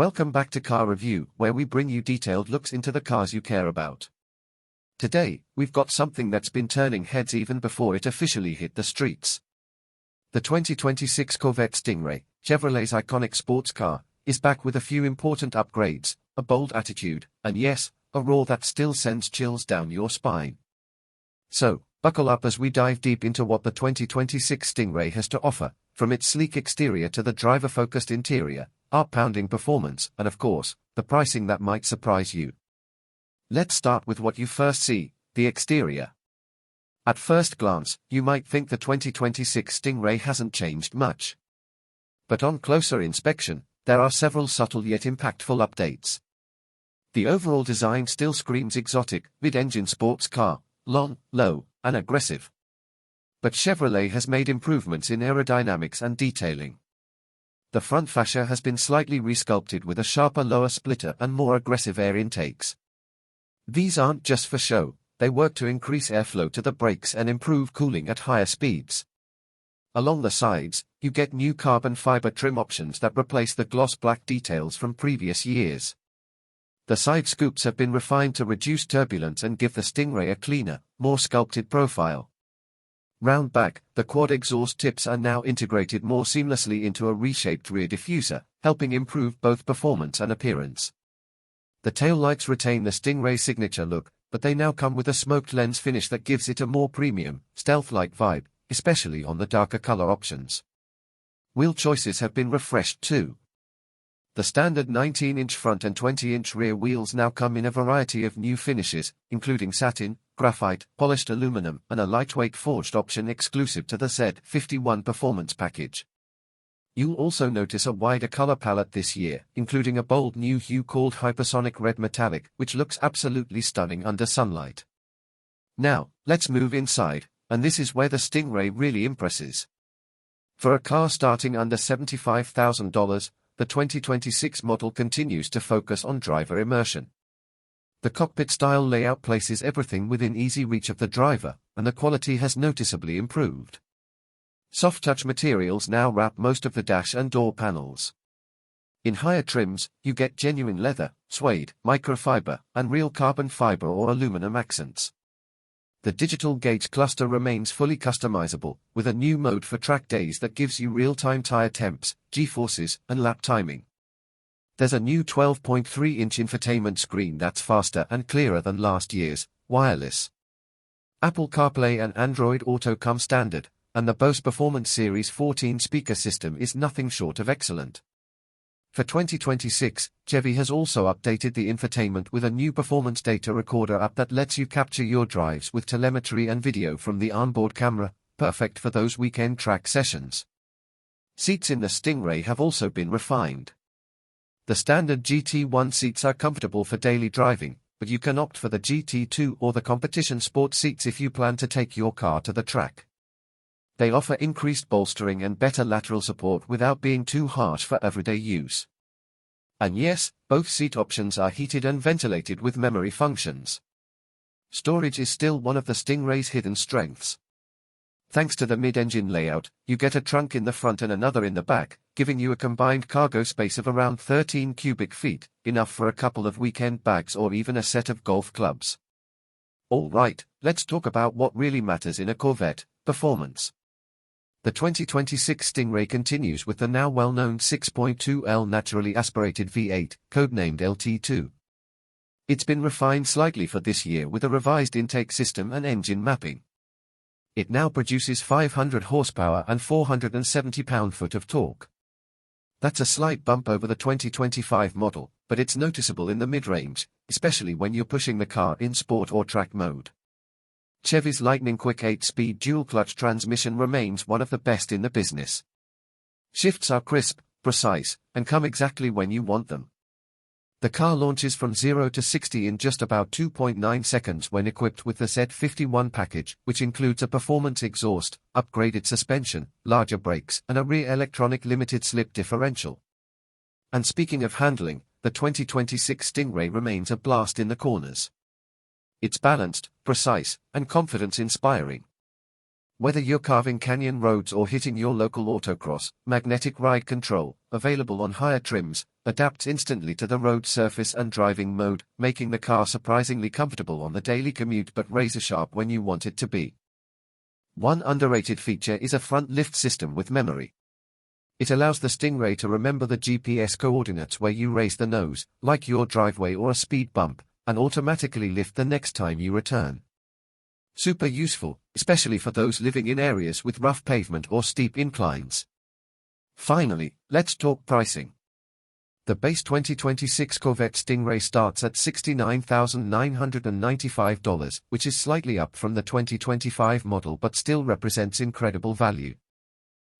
Welcome back to Car Review, where we bring you detailed looks into the cars you care about. Today, we've got something that's been turning heads even before it officially hit the streets. The 2026 Corvette Stingray, Chevrolet's iconic sports car, is back with a few important upgrades, a bold attitude, and yes, a roar that still sends chills down your spine. So, buckle up as we dive deep into what the 2026 Stingray has to offer, from its sleek exterior to the driver-focused interior, heart-pounding performance, and of course, the pricing that might surprise you. Let's start with what you first see, the exterior. At first glance, you might think the 2026 Stingray hasn't changed much. But on closer inspection, there are several subtle yet impactful updates. The overall design still screams exotic, mid-engine sports car, long, low, and aggressive. But Chevrolet has made improvements in aerodynamics and detailing. The front fascia has been slightly resculpted with a sharper lower splitter and more aggressive air intakes. These aren't just for show, they work to increase airflow to the brakes and improve cooling at higher speeds. Along the sides, you get new carbon fiber trim options that replace the gloss black details from previous years. The side scoops have been refined to reduce turbulence and give the Stingray a cleaner, more sculpted profile. Round back, the quad exhaust tips are now integrated more seamlessly into a reshaped rear diffuser, helping improve both performance and appearance. The taillights retain the Stingray signature look, but they now come with a smoked lens finish that gives it a more premium, stealth-like vibe, especially on the darker color options. Wheel choices have been refreshed too. The standard 19-inch front and 20-inch rear wheels now come in a variety of new finishes, including satin, graphite, polished aluminum, and a lightweight forged option exclusive to the Z51 performance package. You'll also notice a wider color palette this year, including a bold new hue called Hypersonic Red Metallic, which looks absolutely stunning under sunlight. Now, let's move inside, and this is where the Stingray really impresses. For a car starting under $75,000, the 2026 model continues to focus on driver immersion. The cockpit-style layout places everything within easy reach of the driver, and the quality has noticeably improved. Soft-touch materials now wrap most of the dash and door panels. In higher trims, you get genuine leather, suede, microfiber, and real carbon fiber or aluminum accents. The digital gauge cluster remains fully customizable, with a new mode for track days that gives you real-time tire temps, G-forces, and lap timing. There's a new 12.3-inch infotainment screen that's faster and clearer than last year's, wireless. Apple CarPlay and Android Auto come standard, and the Bose Performance Series 14 speaker system is nothing short of excellent. For 2026, Chevy has also updated the infotainment with a new performance data recorder app that lets you capture your drives with telemetry and video from the onboard camera, perfect for those weekend track sessions. Seats in the Stingray have also been refined. The standard GT1 seats are comfortable for daily driving, but you can opt for the GT2 or the competition sport seats if you plan to take your car to the track. They offer increased bolstering and better lateral support without being too harsh for everyday use. And yes, both seat options are heated and ventilated with memory functions. Storage is still one of the Stingray's hidden strengths. Thanks to the mid-engine layout, you get a trunk in the front and another in the back, giving you a combined cargo space of around 13 cubic feet, enough for a couple of weekend bags or even a set of golf clubs. Alright, let's talk about what really matters in a Corvette: performance. The 2026 Stingray continues with the now well-known 6.2L naturally aspirated V8, codenamed LT2. It's been refined slightly for this year with a revised intake system and engine mapping. It now produces 500 horsepower and 470 pound-foot of torque. That's a slight bump over the 2025 model, but it's noticeable in the mid-range, especially when you're pushing the car in sport or track mode. Chevy's lightning-quick 8-speed dual-clutch transmission remains one of the best in the business. Shifts are crisp, precise, and come exactly when you want them. The car launches from 0 to 60 in just about 2.9 seconds when equipped with the Z51 package, which includes a performance exhaust, upgraded suspension, larger brakes, and a rear electronic limited slip differential. And speaking of handling, the 2026 Stingray remains a blast in the corners. It's balanced, precise, and confidence-inspiring. Whether you're carving canyon roads or hitting your local autocross, magnetic ride control, available on higher trims, adapts instantly to the road surface and driving mode, making the car surprisingly comfortable on the daily commute but razor-sharp when you want it to be. One underrated feature is a front lift system with memory. It allows the Stingray to remember the GPS coordinates where you raise the nose, like your driveway or a speed bump, and automatically lift the next time you return. Super useful, especially for those living in areas with rough pavement or steep inclines. Finally, let's talk pricing. The base 2026 Corvette Stingray starts at $69,995, which is slightly up from the 2025 model but still represents incredible value.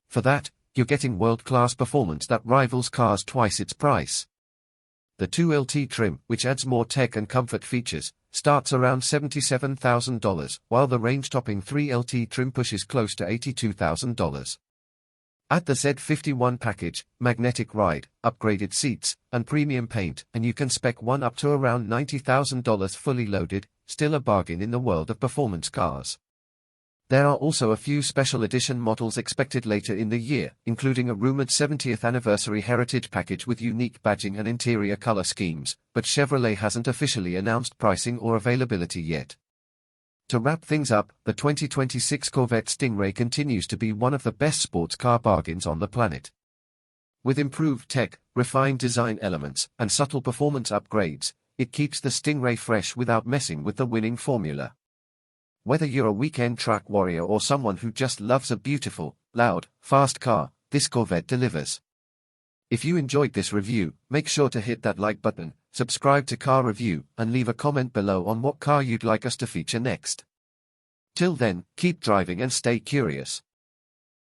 For that, you're getting world-class performance that rivals cars twice its price. The 2LT trim, which adds more tech and comfort features, starts around $77,000, while the range-topping 3LT trim pushes close to $82,000. Add the Z51 package, magnetic ride, upgraded seats, and premium paint, and you can spec one up to around $90,000 fully loaded, still a bargain in the world of performance cars. There are also a few special edition models expected later in the year, including a rumored 70th anniversary heritage package with unique badging and interior color schemes, but Chevrolet hasn't officially announced pricing or availability yet. To wrap things up, the 2026 Corvette Stingray continues to be one of the best sports car bargains on the planet. With improved tech, refined design elements, and subtle performance upgrades, it keeps the Stingray fresh without messing with the winning formula. Whether you're a weekend track warrior or someone who just loves a beautiful, loud, fast car, this Corvette delivers. If you enjoyed this review, make sure to hit that like button, subscribe to Car Review, and leave a comment below on what car you'd like us to feature next. Till then, keep driving and stay curious.